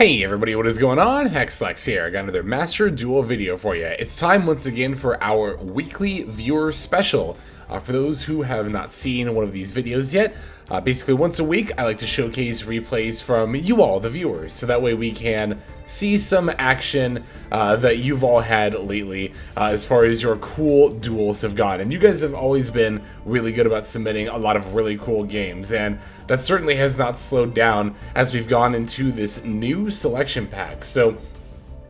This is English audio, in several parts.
Hey everybody, what is going on? Hexlex here. I got another Master Duel video for you. It's time once again for our weekly viewer special. For those who have not seen one of these videos yet, basically once a week I like to showcase replays from you all, the viewers, so that way we can see some action that you've all had lately as far as your cool duels have gone. And you guys have always been really good about submitting a lot of really cool games, and that certainly has not slowed down as we've gone into this new selection pack. So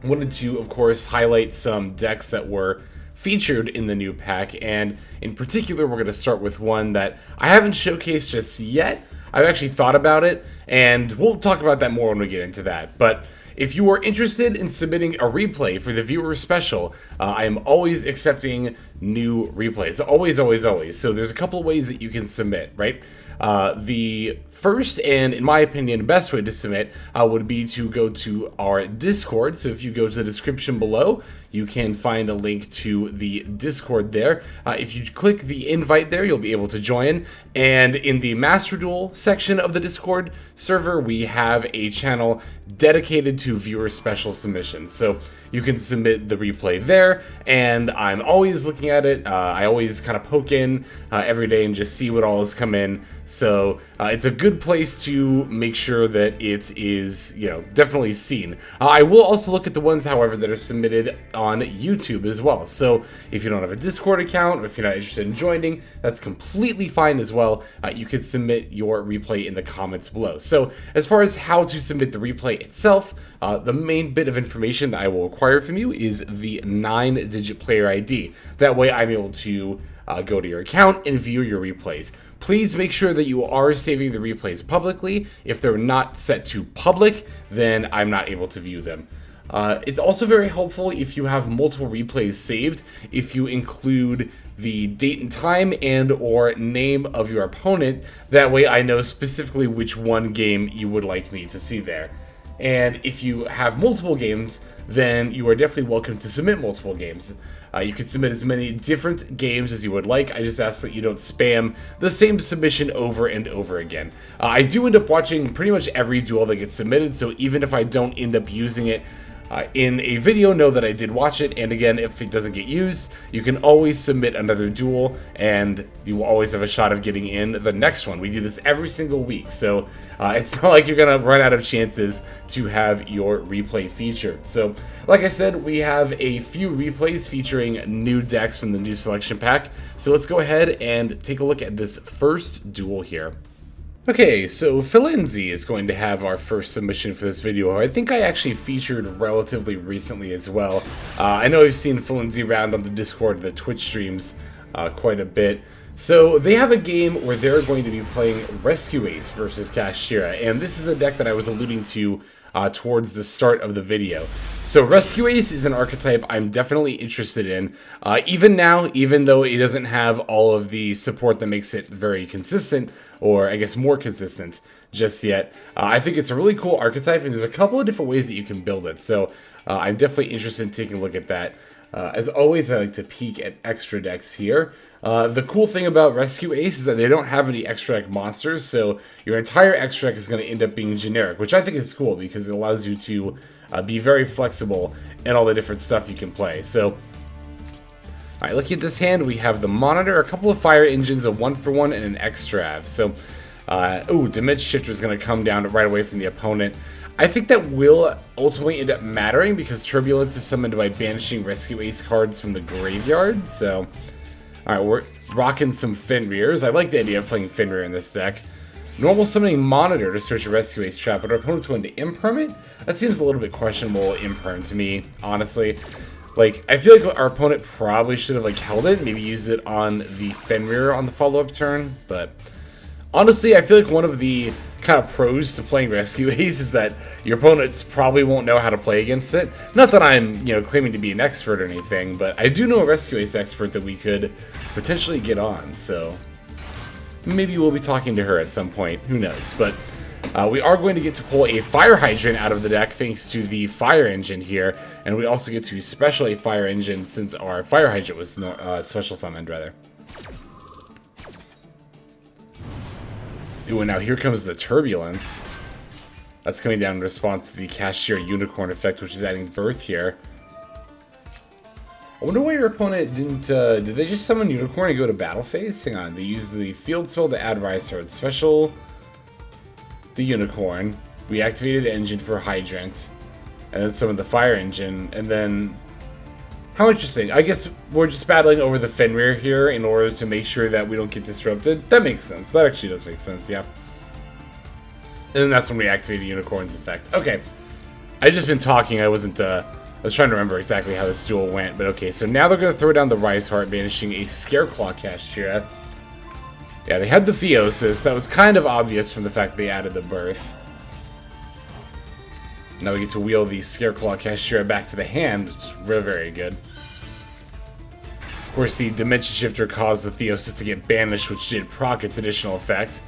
wanted to, of course, highlight some decks that were featured in the new pack, and in particular we're going to start with one that I haven't showcased just yet. I've actually thought about it, and we'll talk about that more when we get into that. But if you are interested in submitting a replay for the viewer special, I am always accepting new replays. Always, always, always. So there's a couple of ways that you can submit, right? The first and, in my opinion, best way to submit would be to go to our Discord. So if you go to the description below, you can find a link to the Discord there. If you click the invite there, you'll be able to join. And in the Master Duel section of the Discord server, we have a channel dedicated to viewer special submissions. So you can submit the replay there, and I'm always looking at it. I always kind of poke in every day and just see what all has come in. So it's a good place to make sure that it is, definitely seen. I will also look at the ones, however, that are submitted on YouTube as well. So if you don't have a Discord account, or if you're not interested in joining, that's completely fine as well. You can submit your replay in the comments below. So as far as how to submit the replay itself, the main bit of information that I will require from you is the 9-digit player ID. That way I'm able to go to your account and view your replays. Please make sure that you are saving the replays publicly. If they're not set to public, then I'm not able to view them. It's also very helpful if you have multiple replays saved, if you include the date and time and or name of your opponent. That way I know specifically which one game you would like me to see there. And if you have multiple games, then you are definitely welcome to submit multiple games. You can submit as many different games as you would like. I just ask that you don't spam the same submission over and over again. I do end up watching pretty much every duel that gets submitted, so even if I don't end up using it in a video, know that I did watch it. And again, if it doesn't get used, you can always submit another duel, and you will always have a shot of getting in the next one. We do this every single week, so it's not like you're gonna run out of chances to have your replay featured. So like I said, we have a few replays featuring new decks from the new selection pack. So let's go ahead and take a look at this first duel here. Okay, so Philenzi is going to have our first submission for this video. I think I actually featured relatively recently as well. I know I've seen Philenzi around on the Discord, the Twitch streams quite a bit. So they have a game where they're going to be playing Rescue Ace versus Kashira, and this is a deck that I was alluding to towards the start of the video. So Rescue Ace is an archetype I'm definitely interested in. Even now, even though it doesn't have all of the support that makes it very consistent, or I guess more consistent just yet, I think it's a really cool archetype, and there's a couple of different ways that you can build it. So I'm definitely interested in taking a look at that. As always, I like to peek at extra decks here. The cool thing about Rescue Ace is that they don't have any extra deck monsters, so your entire extra deck is going to end up being generic, which I think is cool because it allows you to be very flexible in all the different stuff you can play. So, alright, looking at this hand, we have the Monitor, a couple of Fire Engines, a 1-for-1, and an Extrav. So, Dimension Shifter is going to come down right away from the opponent. I think that will ultimately end up mattering because Turbulence is summoned by banishing Rescue Ace cards from the graveyard. So, alright, we're rocking some Fenrirs. I like the idea of playing Fenrir in this deck. Normal summoning Monitor to search a Rescue Ace trap, but our opponent's going to imperm it? That seems a little bit questionable, imperm, to me, honestly. Like, I feel like our opponent probably should have, held it, maybe used it on the Fenrir on the follow-up turn, but honestly, I feel like one of the kind of pros to playing Rescue Ace is that your opponents probably won't know how to play against it. Not that I'm, claiming to be an expert or anything, but I do know a Rescue Ace expert that we could potentially get on, so maybe we'll be talking to her at some point, who knows. But we are going to get to pull a Fire Hydrant out of the deck thanks to the Fire Engine here, and we also get to special a Fire Engine since our Fire Hydrant was special summoned, rather. Ooh, and now here comes the Turbulence. That's coming down in response to the Cashier Unicorn effect, which is adding Birth here. I wonder why your opponent didn't, did they just summon Unicorn and go to battle phase? Hang on, they used the field spell to add Rise Heart. Special the Unicorn. We activated Engine for Hydrant. And then summoned the Fire Engine, and then... How interesting. I guess we're just battling over the Fenrir here in order to make sure that we don't get disrupted. That makes sense. That actually does make sense, yeah. And then that's when we activated Unicorn's effect. Okay. I've just been talking. I wasn't, I was trying to remember exactly how this duel went. But okay, so now they're going to throw down the Rise Heart, banishing a Scareclaw Cashier. Yeah, they had the Theosis. That was kind of obvious from the fact that they added the Birth. Now we get to wheel the Scareclaw Cashier back to the hand, which is very, very good. Of course, the Dimension Shifter caused the Theosis to get banished, which did proc its additional effect.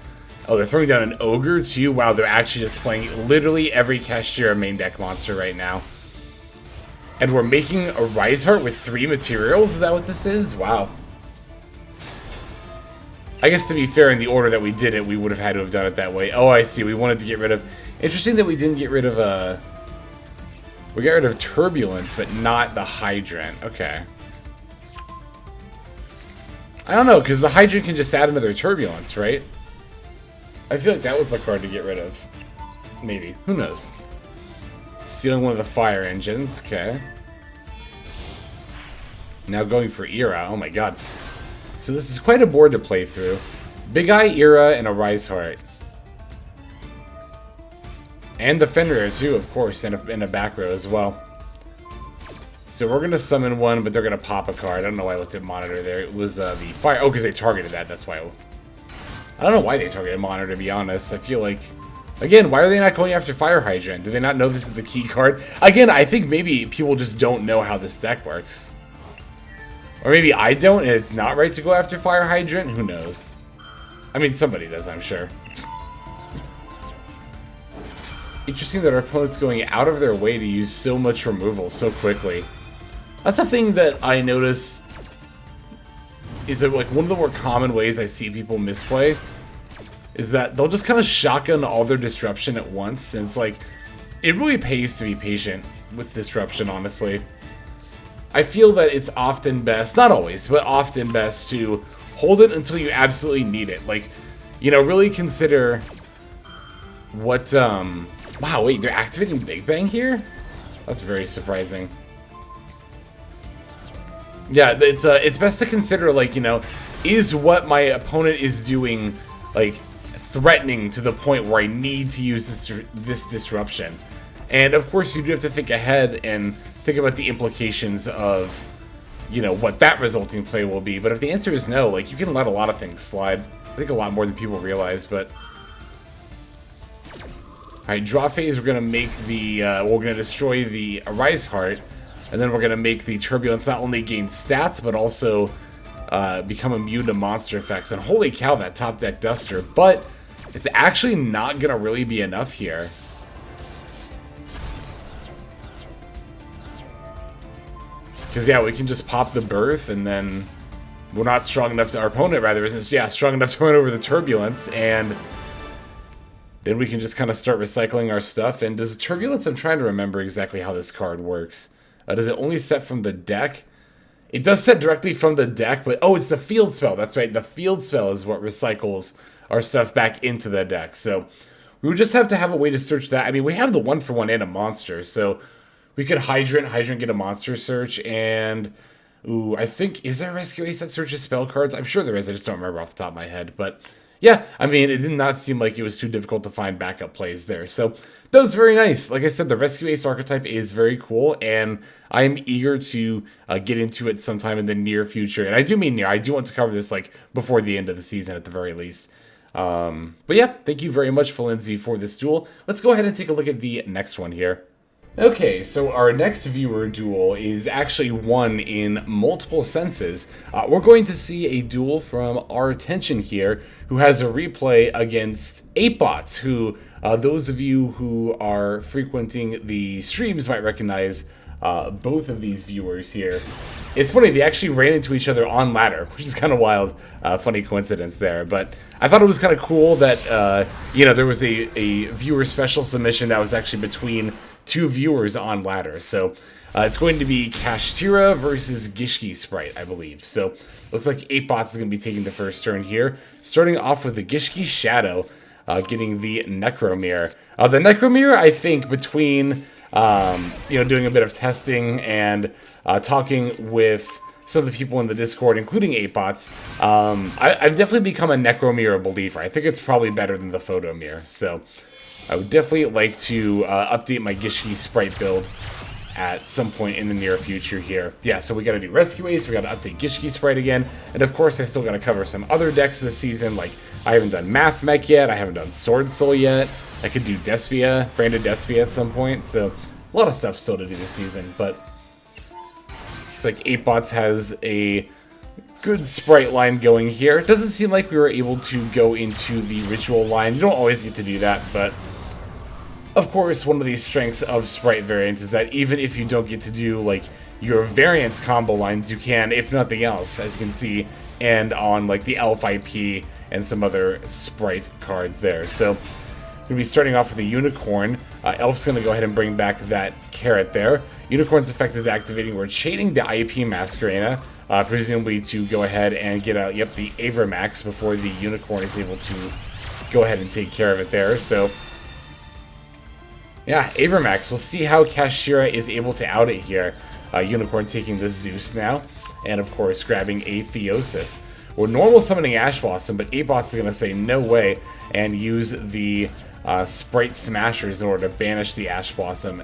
Oh, they're throwing down an Ogre, too? Wow, they're actually just playing literally every Cashier main deck monster right now. And we're making a Rise Heart with 3 materials? Is that what this is? Wow. I guess to be fair, in the order that we did it, we would have had to have done it that way. Oh, I see. We wanted to get rid of... Interesting that we didn't get rid of, we got rid of Turbulence, but not the Hydrant. Okay. I don't know, because the Hydrant can just add another Turbulence, right? I feel like that was the card to get rid of. Maybe. Who knows? Stealing one of the Fire Engines. Okay. Now going for Era. Oh my god. So this is quite a board to play through. Big Eye, Era, and a Rise Heart. And the Fenrir too, of course, and a back row as well. So we're going to summon one, but they're going to pop a card. I don't know why I looked at Monitor there. It was the Fire... Oh, because they targeted that. That's why... I don't know why they targeted Monitor, to be honest. I feel like... Again, why are they not going after Fire Hydrant? Do they not know this is the key card? Again, I think maybe people just don't know how this deck works. Or maybe I don't, and it's not right to go after Fire Hydrant? Who knows? I mean, somebody does, I'm sure. Interesting that our opponent's going out of their way to use so much removal so quickly. That's a thing that I notice is that, like, one of the more common ways I see people misplay is that they'll just kind of shotgun all their disruption at once, and it's like, it really pays to be patient with disruption, honestly. I feel that it's often best, not always, but often best to hold it until you absolutely need it. Like, you know, really consider what, wow, wait, they're activating Big Bang here? That's very surprising. Yeah, it's best to consider, like, you know, is what my opponent is doing, like, threatening to the point where I need to use this disruption? And, of course, you do have to think ahead and think about the implications of, you know, what that resulting play will be. But if the answer is no, like, you can let a lot of things slide. I think a lot more than people realize, but... Alright, draw phase, we're going to make the, we're going to destroy the Rise Heart, and then we're going to make the Turbulence not only gain stats, but also become immune to monster effects. And holy cow, that top deck Duster. But it's actually not going to really be enough here. Because, yeah, we can just pop the Birth, and then we're not strong enough to... Our opponent, rather, isn't, yeah, strong enough to run over the Turbulence, and... Then we can just kind of start recycling our stuff. And does the Turbulence... I'm trying to remember exactly how this card works. Does it only set from the deck? It does set directly from the deck, but... Oh, it's the field spell. That's right. The field spell is what recycles our stuff back into the deck. So we would just have to have a way to search that. I mean, we have the 1-for-1 and a monster. So we could Hydrant, get a monster search, and... Ooh, I think... Is there a Rescue Ace that searches spell cards? I'm sure there is. I just don't remember off the top of my head, but... Yeah, I mean, it did not seem like it was too difficult to find backup plays there. So, that was very nice. Like I said, the Rescue Ace archetype is very cool, and I am eager to get into it sometime in the near future. And I do mean near. I do want to cover this, like, before the end of the season at the very least. But yeah, thank you very much, Felinzi, for this duel. Let's go ahead and take a look at the next one here. Okay, so our next viewer duel is actually one in multiple senses. We're going to see a duel from our attention here, who has a replay against 8bots, who those of you who are frequenting the streams might recognize both of these viewers here. It's funny, they actually ran into each other on ladder, which is kind of wild. Funny coincidence there. But I thought it was kind of cool that, you know, there was a viewer special submission that was actually between two viewers on ladder. So it's going to be Kashtira versus Gishki Sprite, I believe. So looks like 8bots is going to be taking the first turn here. Starting off with the Gishki Shadow, getting the Necromere. The Necromere, I think, between... you know, doing a bit of testing and talking with some of the people in the Discord, including 8bots, I've definitely become a Necromere believer. I think it's probably better than the Photomere. So I would definitely like to update my Gishki Sprite build at some point in the near future here. Yeah, so we got to do Rescue Ace, we got to update Gishki Sprite again, and of course I still got to cover some other decks this season, like I haven't done Math Mech yet, I haven't done Sword Soul yet, I could do Despia, Branded Despia at some point, so a lot of stuff still to do this season, but it's like 8bots has a good sprite line going here. It doesn't seem like we were able to go into the ritual line. You don't always get to do that, but of course, one of these strengths of sprite variants is that even if you don't get to do like your variants combo lines, you can, if nothing else, as you can see, and on like the Elf IP and some other sprite cards there. So we're going to be starting off with a Unicorn. Elf's going to go ahead and bring back that carrot there. Unicorn's effect is activating. We're chaining the IP Masquerena, presumably to go ahead and get out, yep, the Avermax before the Unicorn is able to go ahead and take care of it there. So yeah, Avermax. We'll see how Kashtira is able to out it here. Unicorn taking the Zeus now, and of course grabbing a Theosis. We're normal summoning Ash Blossom, but 8bots are going to say no way and use the Sprite Smashers in order to banish the Ash Blossom.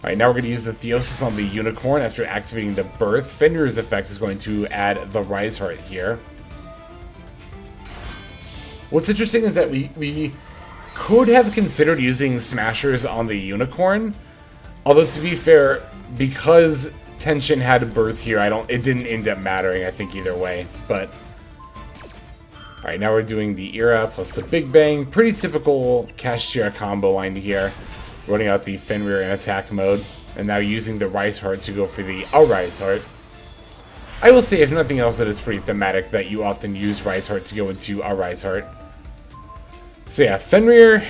Alright, now we're going to use the Theosis on the Unicorn after activating the Birth. Fenrir's effect is going to add the Rise Heart here. What's interesting is that we could have considered using Smashers on the Unicorn, although to be fair, because Tension had Birth here, it didn't end up mattering, I think, either way. But alright, now we're doing the Era plus the Big Bang. Pretty typical Kashtira combo line here. Running out the Fenrir in attack mode, and now using the Rise Heart to go for the Rise Heart. I will say, if nothing else, it is pretty thematic that you often use Rise Heart to go into Rise Heart. So yeah, Fenrir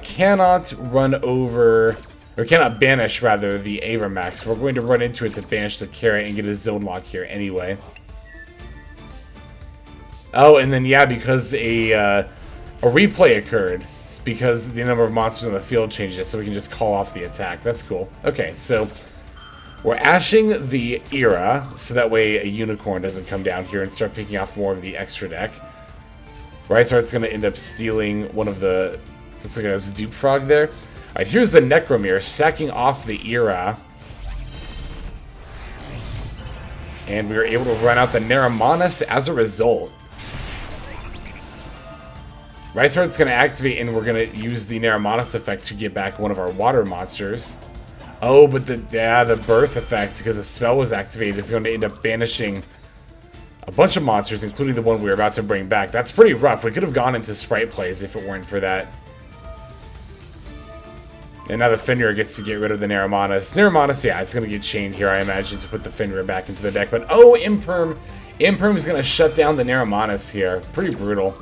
cannot run over, or cannot banish, rather, the Avermax. We're going to run into it to banish the carrot and get a Zone Lock here anyway. Oh, and then yeah, because a replay occurred, it's because the number of monsters on the field changes, so we can just call off the attack. That's cool. Okay, so we're ashing the Era, so that way a Unicorn doesn't come down here and start picking off more of the extra deck. Rise Heart's going to end up stealing one of the... looks like it was a Dupe Frog there. Alright, here's the Necromere, sacking off the Era. And we were able to run out the Neramanus as a result. Rise Heart's going to activate, and we're going to use the Neramanus effect to get back one of our water monsters. Oh, but the Birth effect, because the spell was activated, is going to end up banishing a bunch of monsters, including the one we were about to bring back. That's pretty rough. We could have gone into sprite plays if it weren't for that. And now the Fenrir gets to get rid of the Neramanus. Neramanus, yeah, it's going to get chained here, I imagine, to put the Fenrir back into the deck. But, oh, Imperm. Imperm is going to shut down the Neramanus here. Pretty brutal.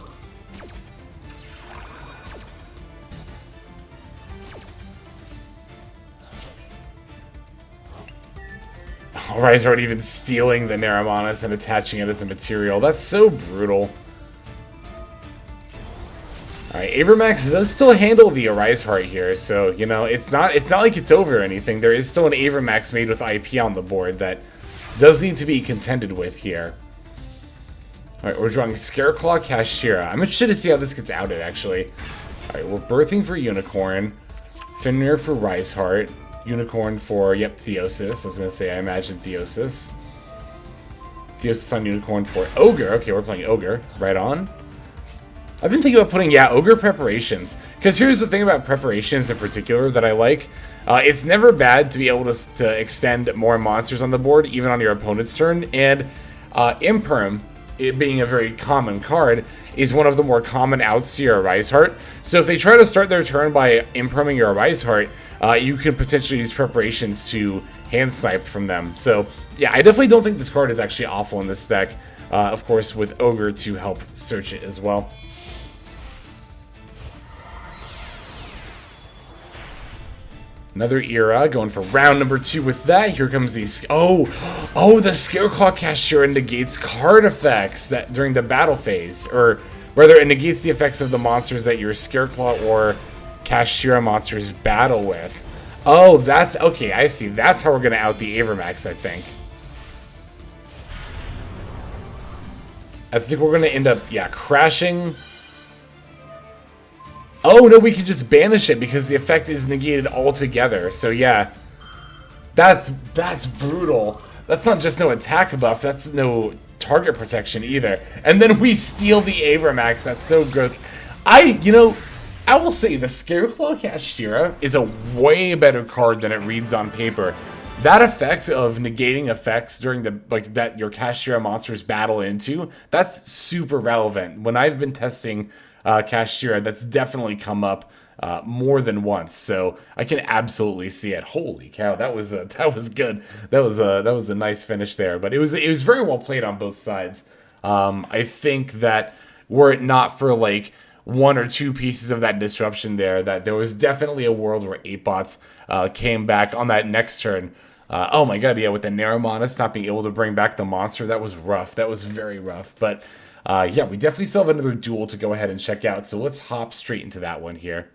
Rise Heart even stealing the Neramanus and attaching it as a material. That's so brutal. Alright, Avermax does still handle the Rise Heart here, so, you know, it's not like it's over or anything. There is still an Avermax made with IP on the board that does need to be contended with here. Alright, we're drawing Scareclaw Kashtira. I'm interested to see how this gets outed, actually. Alright, we're birthing for Unicorn. Fenrir for Rise Heart. Unicorn for, yep, Theosis. I was going to say, I imagine Theosis. Theosis on Unicorn for Ogre. Okay, we're playing Ogre. Right on. I've been thinking about putting, yeah, Ogre preparations. Because here's the thing about preparations in particular that I like. It's never bad to be able to extend more monsters on the board, even on your opponent's turn. And Imperm, it being a very common card, is one of the more common outs to your Rise Heart. So if they try to start their turn by Imperming your Rise Heart, you can potentially use preparations to hand snipe from them. So yeah, I definitely don't think this card is actually awful in this deck. Of course, with Ogre to help search it as well. Another era, going for round number 2 with that. Here comes these. Oh, the Scareclaw Cashier negates card effects that during the battle phase, or rather, it negates the effects of the monsters that your Scareclaw or Cashier monsters battle with. Oh, that's okay. I see. That's how we're gonna out the Avermax, I think. I think we're gonna end up, yeah, crashing. Oh, no, we can just banish it because the effect is negated altogether. So, yeah. That's brutal. That's not just no attack buff. That's no target protection either. And then we steal the Avermax. That's so gross. You know, I will say the Scareclaw Cashier is a way better card than it reads on paper. That effect of negating effects during the, like, that your Cashier monsters battle into, that's super relevant. When I've been testing Cashier, that's definitely come up more than once, so I can absolutely see it. Holy cow, that was good. That was a nice finish there, but it was very well played on both sides. I think that were it not for like 1 or 2 pieces of that disruption that there was definitely a world where 8-bots came back on that next turn. Oh my god, yeah, with the Neromanus not being able to bring back the monster, that was rough. That was very rough, but yeah, we definitely still have another duel to go ahead and check out, so let's hop straight into that one here.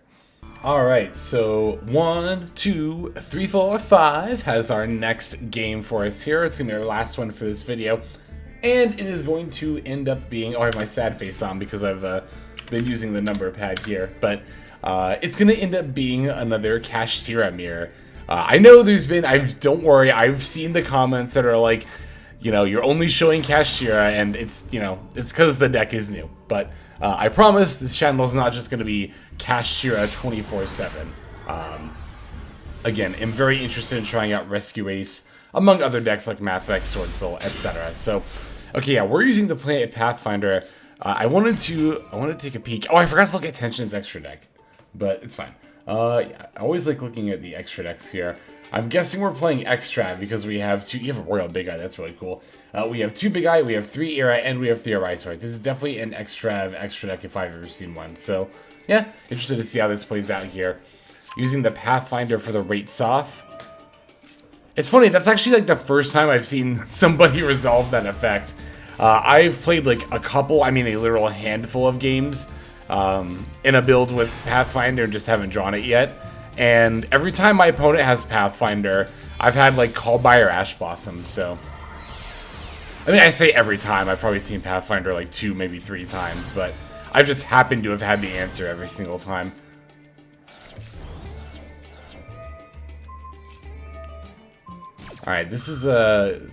Alright, so 1, 2, 3, 4, 5 has our next game for us here. It's going to be our last one for this video, and it is going to end up being... Oh, I have my sad face on because I've been using the number pad here, but it's going to end up being another Kashtira mirror. I know there's been... Don't worry, I've seen the comments that are like, you know, you're only showing Kashtira, and it's, you know, it's because the deck is new. But I promise this channel is not just going to be Kashtira 24/7. Again, I'm very interested in trying out Rescue Ace, among other decks like Mathvex, Sword Soul, etc. So, okay, yeah, we're using the Planet Pathfinder. I wanted to take a peek. Oh, I forgot to look at Tension's extra deck, but it's fine. Yeah, I always like looking at the extra decks here. I'm guessing we're playing Extra because we have 2... You have a Royal Big Eye, that's really cool. We have 2 Big Eye, we have 3 Era, and we have 3 Arise. Right? This is definitely an extra deck if I've ever seen one. So, yeah, interested to see how this plays out here. Using the Pathfinder for the rates off. It's funny, that's actually like the first time I've seen somebody resolve that effect. I've played like a couple, I mean a literal handful of games in a build with Pathfinder and just haven't drawn it yet. And every time my opponent has Pathfinder, I've had like Called by or Ash Blossom, so... I mean, I say every time, I've probably seen Pathfinder like 2, maybe 3 times, but I've just happened to have had the answer every single time. Alright, this is gonna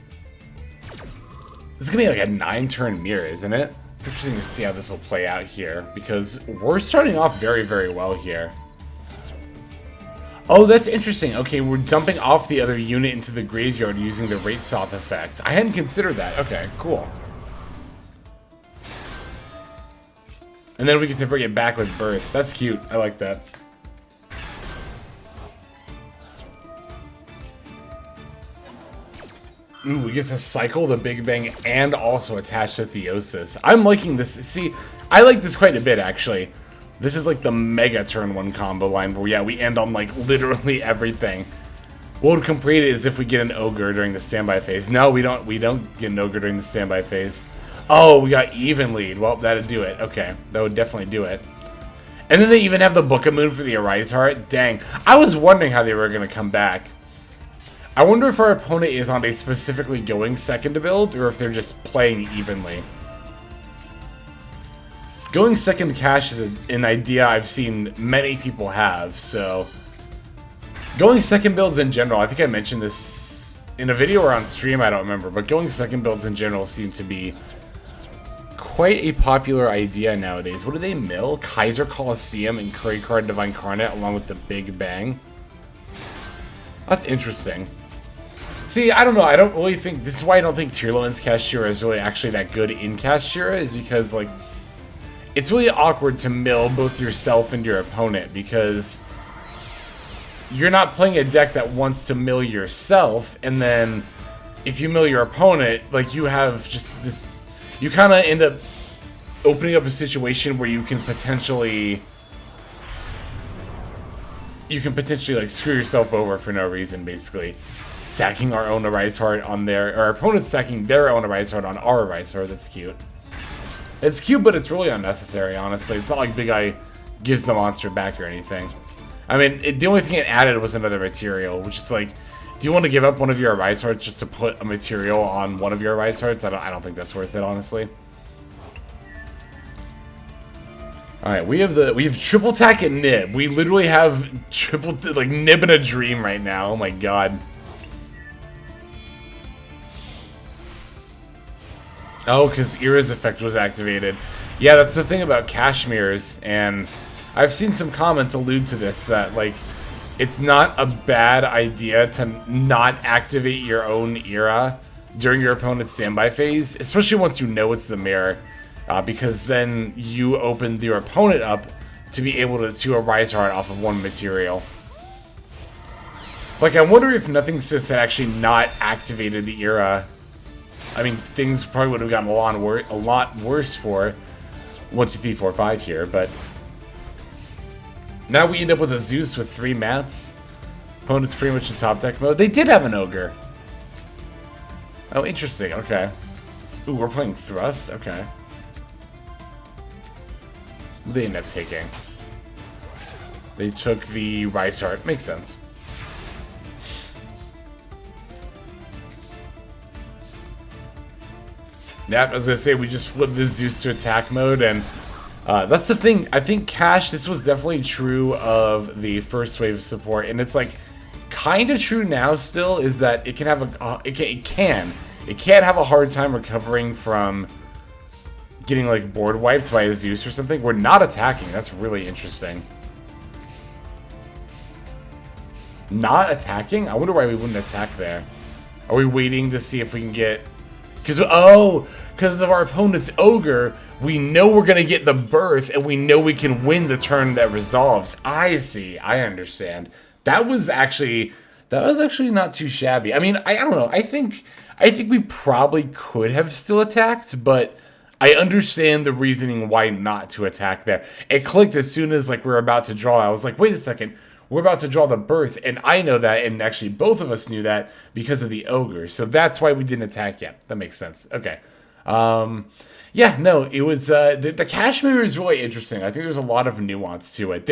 be like a 9-turn mirror, isn't it? It's interesting to see how this will play out here, because we're starting off very, very well here. Oh, that's interesting. Okay, we're dumping off the other unit into the graveyard using the Rate Soth effect. I hadn't considered that. Okay, cool. And then we get to bring it back with Birth. That's cute. I like that. Ooh, we get to cycle the Big Bang and also attach the Theosis. I'm liking this. See, I like this quite a bit, actually. This is like the mega turn 1 combo line where, yeah, we end on like literally everything. What would complete it is if we get an Ogre during the standby phase. No, we don't get an Ogre during the standby phase. Oh, we got Even Lead. Well, that'd do it. Okay, that would definitely do it. And then they even have the Book of Moon for the Arise Heart. Dang, I was wondering how they were going to come back. I wonder if our opponent is on a specifically going second build or if they're just playing evenly. Going second cash is an idea I've seen many people have, so... Going second builds in general, I think I mentioned this in a video or on stream, I don't remember, but going second builds in general seem to be quite a popular idea nowadays. What do they mill? Kaiser Coliseum and Curry Card Divine Carnet along with the Big Bang? That's interesting. See, I don't know, I don't really think... This is why I don't think Tearland's Kashtira is really actually that good in Kashtira, is because, like... It's really awkward to mill both yourself and your opponent, because you're not playing a deck that wants to mill yourself, and then if you mill your opponent, like, you have just this, you kind of end up opening up a situation where you can potentially like screw yourself over for no reason, basically. Stacking our own Arise Heart on their, or our opponents stacking their own Arise Heart on our Arise Heart. That's cute. It's cute, but it's really unnecessary, honestly. It's not like Big Eye gives the monster back or anything. I mean, the only thing it added was another material, which is like, do you want to give up one of your Arise Hearts just to put a material on one of your Arise Hearts? I don't think that's worth it, honestly. Alright, we have triple attack and nib. We literally have triple, like, nib in a dream right now. Oh my god. Oh, because Ira's effect was activated. Yeah, that's the thing about Kashmirs, and I've seen some comments allude to this, that, like, it's not a bad idea to not activate your own Ira during your opponent's standby phase, especially once you know it's the mirror, because then you open your opponent up to be able to Arise Heart off of one material. Like, I wonder if Nothing Sis had actually not activated the Ira. I mean, things probably would have gotten a lot worse for 1, 2, 3, 4, 5 here, but now we end up with a Zeus with 3 mats. Opponent's pretty much in top deck mode. They did have an Ogre. Oh, interesting. Okay. Ooh, we're playing Thrust? Okay. They end up taking. They took the Rise Heart. Makes sense. Yeah, I was gonna say, we just flipped this Zeus to attack mode, and that's the thing. I think Cash, this was definitely true of the first wave of support, and it's like kind of true now still, is that it can have it can have a hard time recovering from getting like board wiped by a Zeus or something. We're not attacking. That's really interesting. Not attacking? I wonder why we wouldn't attack there. Are we waiting to see if we can get... Because of our opponent's Ogre, we know we're going to get the birth, and we know we can win the turn that resolves. I see. I understand. That was actually not too shabby. I mean, I don't know. I think we probably could have still attacked, but I understand the reasoning why not to attack there. It clicked as soon as like we were about to draw. I was like, wait a second. We're about to draw the birth, and I know that, and actually both of us knew that because of the Ogre. So that's why we didn't attack yet. That makes sense. Okay. Yeah, no, it was, the Kashmir is really interesting. I think there's a lot of nuance to it.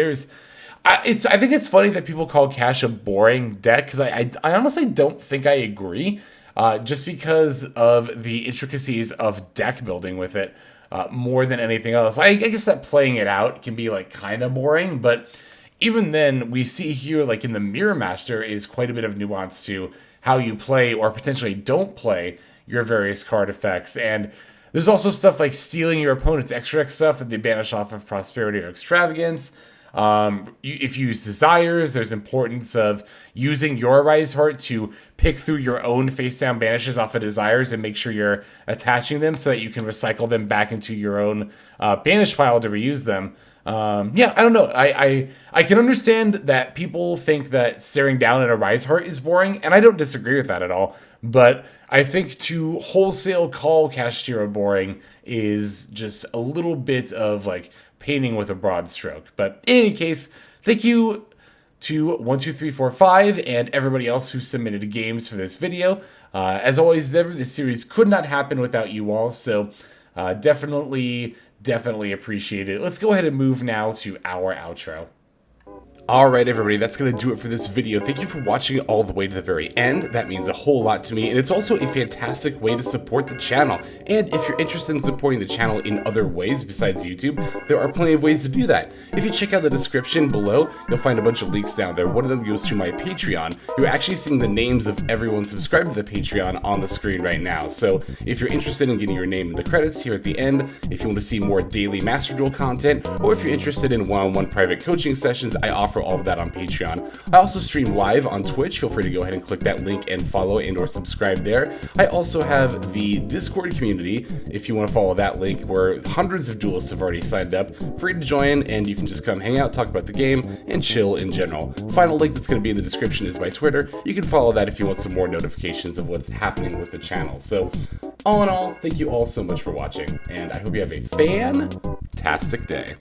I think it's funny that people call Cash a boring deck, because I honestly don't think I agree, just because of the intricacies of deck building with it, more than anything else. I guess that playing it out can be, like, kind of boring, but even then, we see here, like in the Mirror Master, is quite a bit of nuance to how you play or potentially don't play your various card effects. And there's also stuff like stealing your opponent's extra stuff that they banish off of Prosperity or Extravagance. If you use Desires, there's importance of using your Rise Heart to pick through your own face-down banishes off of Desires and make sure you're attaching them so that you can recycle them back into your own banish pile to reuse them. Yeah, I don't know. I can understand that people think that staring down at a Rise Heart is boring, and I don't disagree with that at all. But I think to wholesale call Kashtira boring is just a little bit of like painting with a broad stroke. But in any case, thank you to 12345 and everybody else who submitted games for this video. As always, this series could not happen without you all, so definitely appreciate it. Let's go ahead and move now to our outro. Alright everybody, that's going to do it for this video. Thank you for watching it all the way to the very end. That means a whole lot to me, and it's also a fantastic way to support the channel. And if you're interested in supporting the channel in other ways besides YouTube, there are plenty of ways to do that. If you check out the description below, you'll find a bunch of links down there. One of them goes to my Patreon. You're actually seeing the names of everyone subscribed to the Patreon on the screen right now. So if you're interested in getting your name in the credits here at the end, if you want to see more daily Master Duel content, or if you're interested in one-on-one private coaching sessions I offer offer all of that on Patreon. I also stream live on Twitch. Feel free to go ahead and click that link and follow and or subscribe there. I also have the Discord community, if you want to follow that link, where hundreds of duelists have already signed up. Free to join, and you can just come hang out, talk about the game, and chill in general. Final link that's going to be in the description is my Twitter. You can follow that if you want some more notifications of what's happening with the channel. So, all in all, thank you all so much for watching, and I hope you have a fantastic day.